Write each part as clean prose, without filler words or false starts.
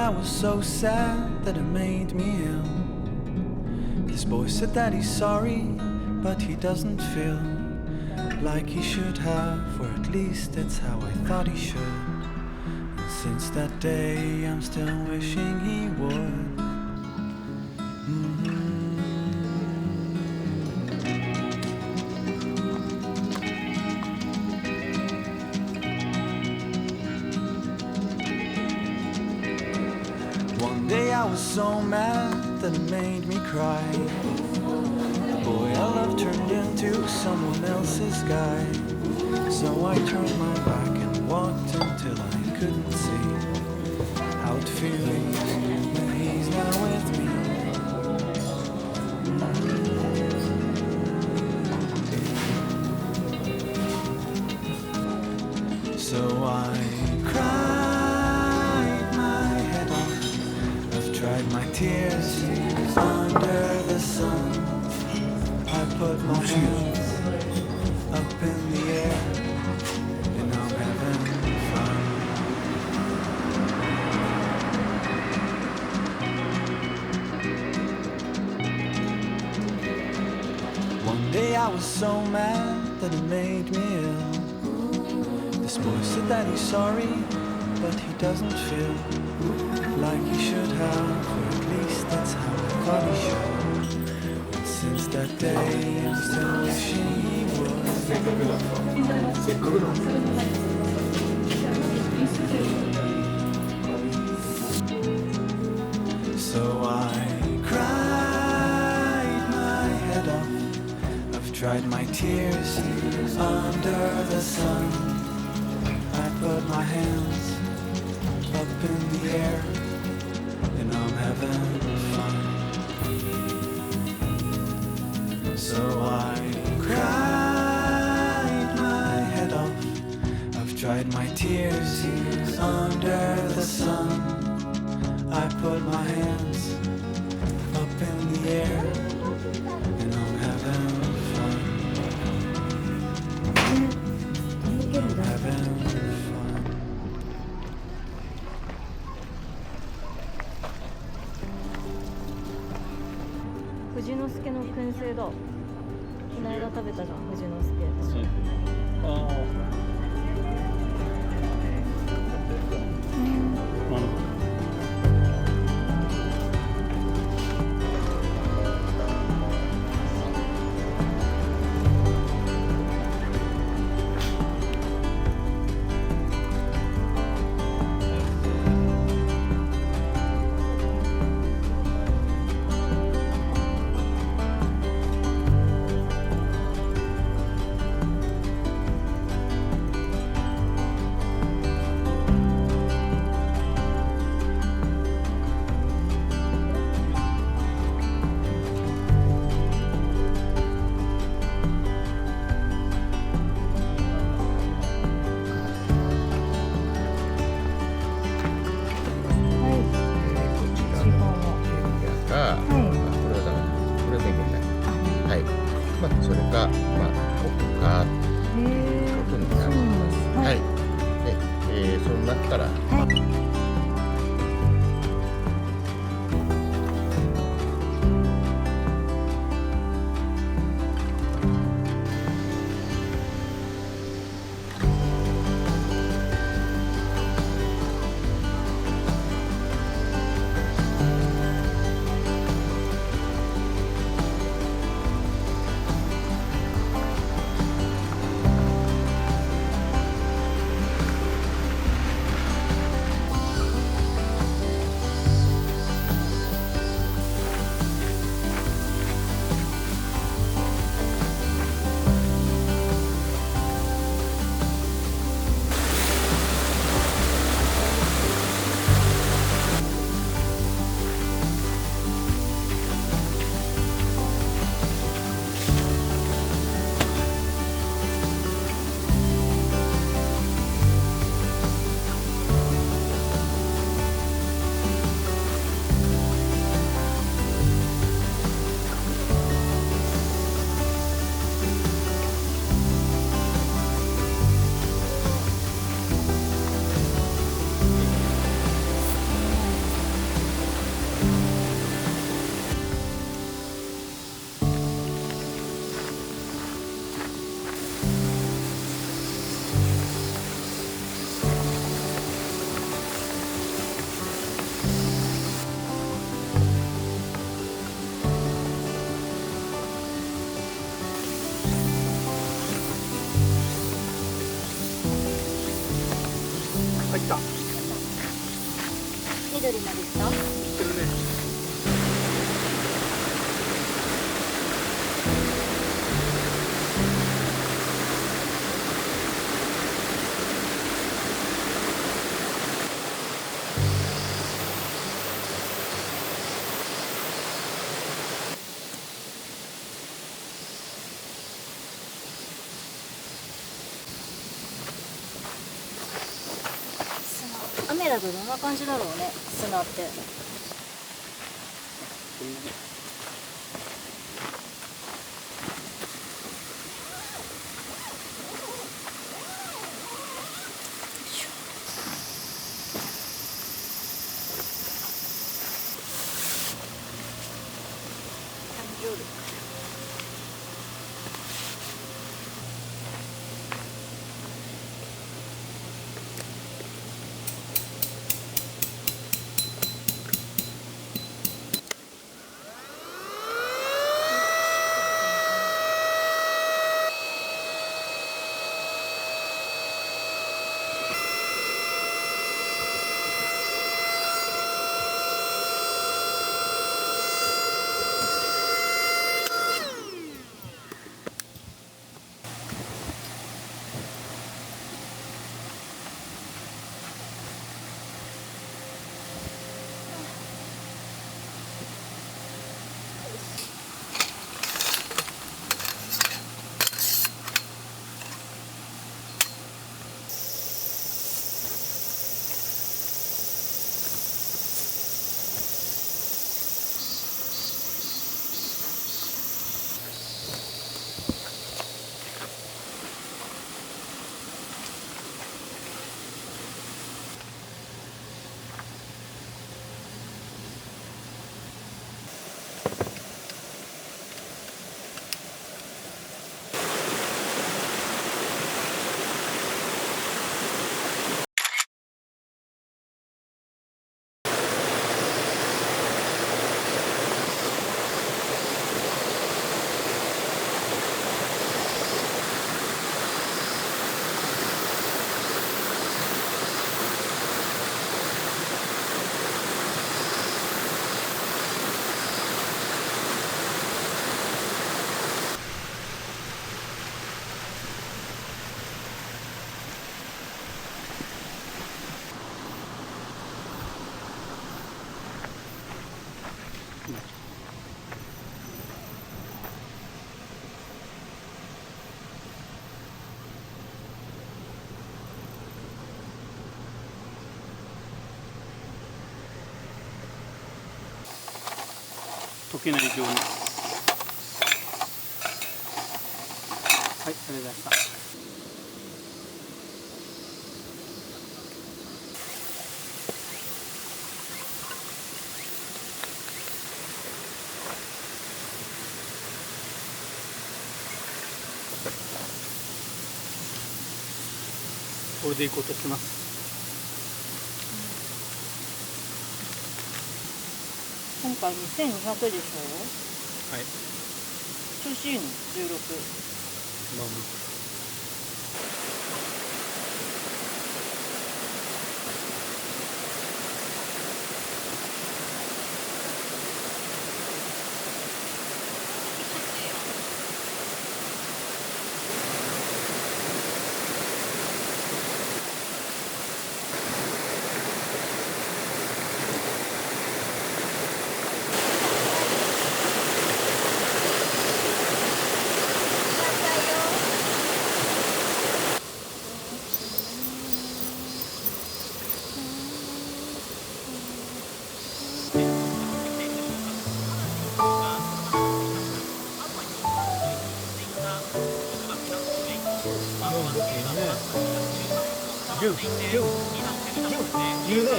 I was so sad that it made me ill. This boy said that he's sorry, but he doesn't feel like he should have, or at least that's how I thought he should. And since that day I'm still wishing he would. One day I was so mad that it made me cry. The boy I loved turned into someone else's guy. So I turned my back and walked until I couldn't see how it feels when he's not with me. So I cried my head off. I've tried my tears under the sun. I put my hands up in the air, and I'm having fun. One day I was so mad that it made me ill. This boy said that he's sorry, but he doesn't feel like he should have, or at least that's how I thought he should. And since that day I'm still wishing he would. So I cried my head off. I've dried my tears under the sun. I put my hands up in the air, and I'm having fun. So I cried my head off. I've dried my tears under the sun. I put my hands up in the air, and I'm having fun. I'm having fun. 富士の介の燻製だ。この間食べたじゃん、富士の介。そう。ああ。それか、コクかということになります。はい。で、そうなったら、緑まで行った？行ってるね。雨だとどんな感じだろうね、砂って。溶けないように。はい、ありがとうございました。これでいこうとしてます。今回2200でしょ。はい。調子いいの？ 16。まあ10、10、10、10ね。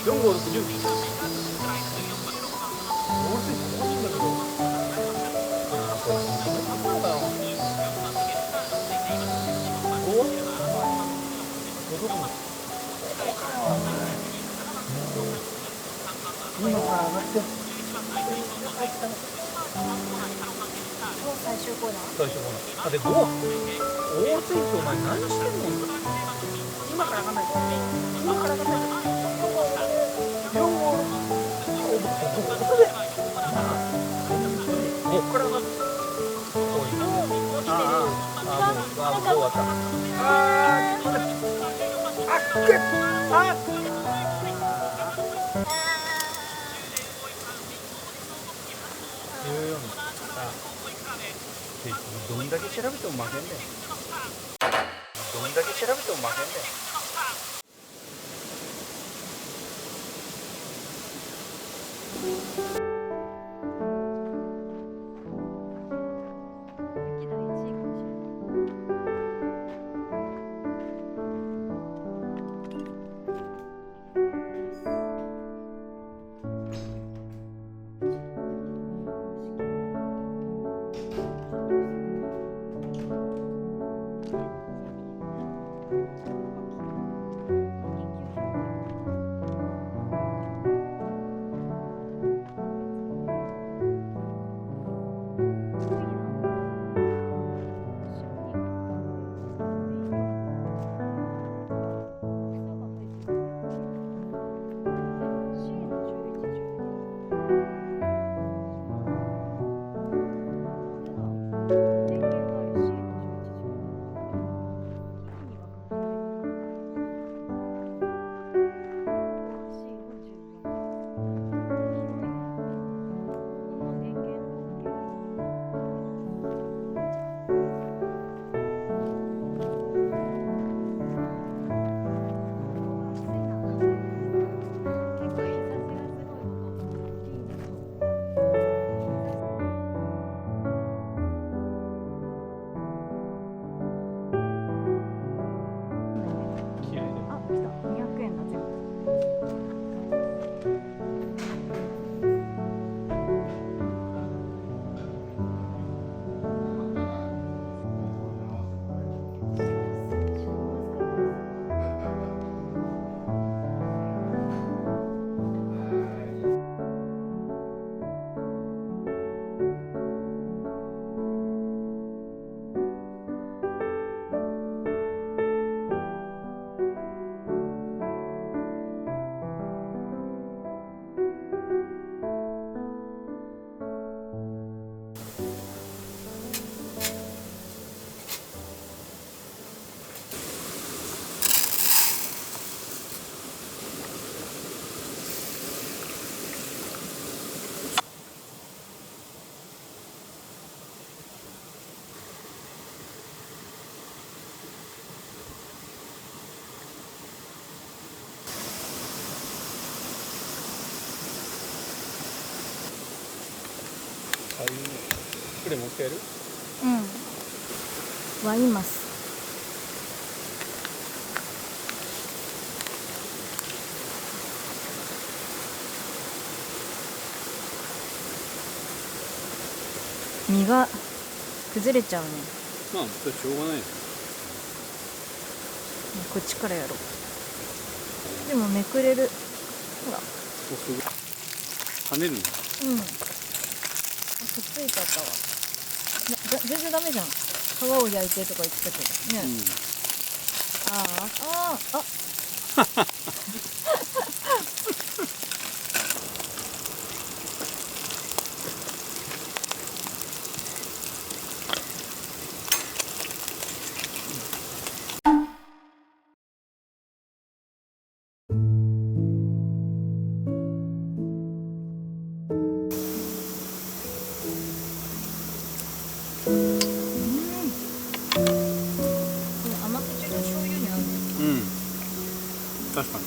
4、5、6、10。もうすぐここにいるんだけど。これ、なんだよ。5？どこ？今から上がって。最終コーナー。最初コーナー。で、5。大ついてお前何してんの？今から上がんないと。今から上がんないと。4終わった。あー、ちょっと待って。あっくっあ14あどんだけ調べても負けんだよ。どんだけ調べても負けんだよ。歴代1位かもしれない。ああいうこれもう一回やる？割ります。身が崩れちゃうね。まあそれしょうがないよ。こっちからやろう。でもめくれる。ほら。おすごい跳ねるね。うん。くっついちゃったわ。全然ダメじゃん。皮を焼いてとか言ってたけどね。あ。甘口の醤油に合うね。うん。確かに。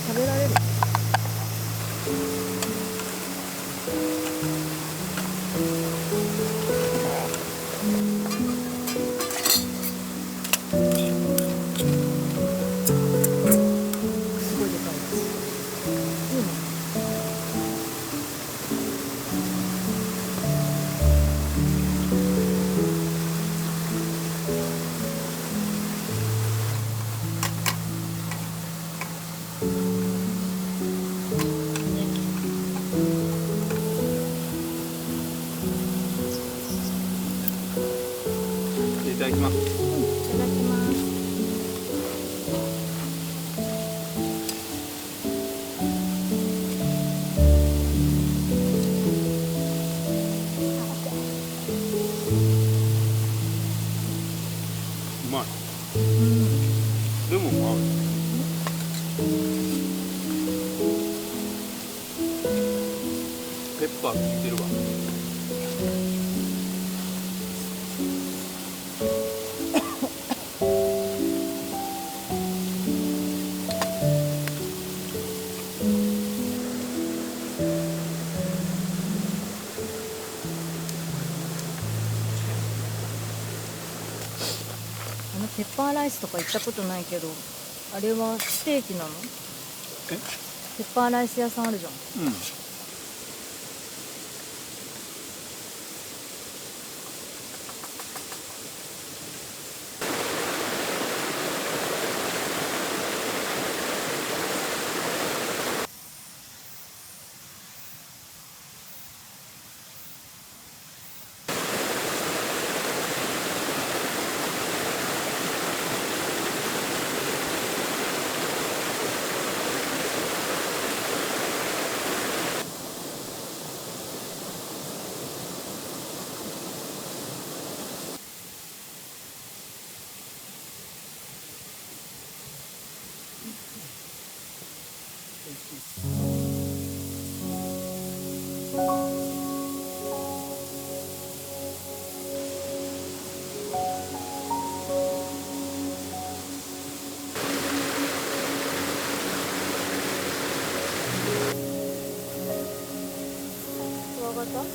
食べられる。ただきます。いただきます。うまい。レモンも合う。ペッパー効いてるわ。ペッパーライスとか行ったことないけど、あれはステーキなの？え？ペッパーライス屋さんあるじゃん。うん。クワガタ？うん。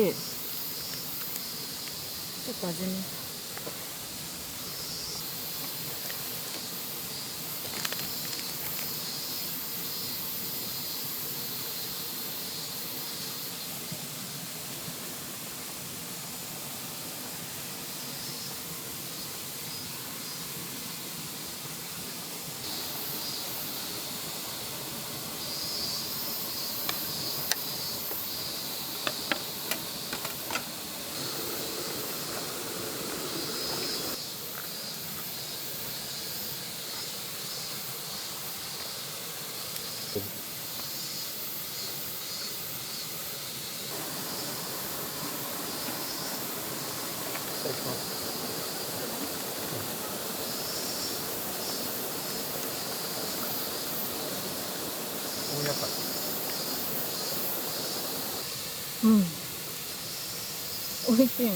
しいです。ちょっと味見。いただきます。温野菜。うん。美味しいな。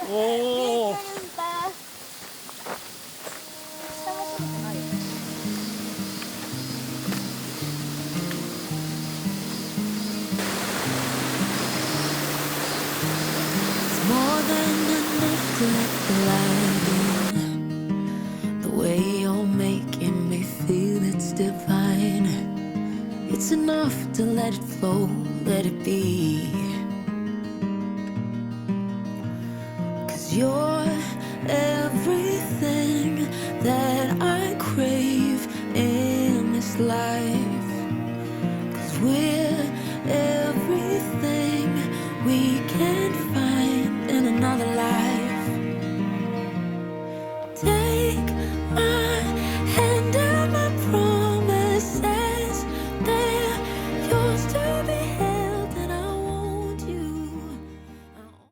おお。More than enough to let the light in. The way you're making me feel it's divine. It's enough to let it flow, let it be. 'Cause you're everything that I crave in this life. 'Cause we're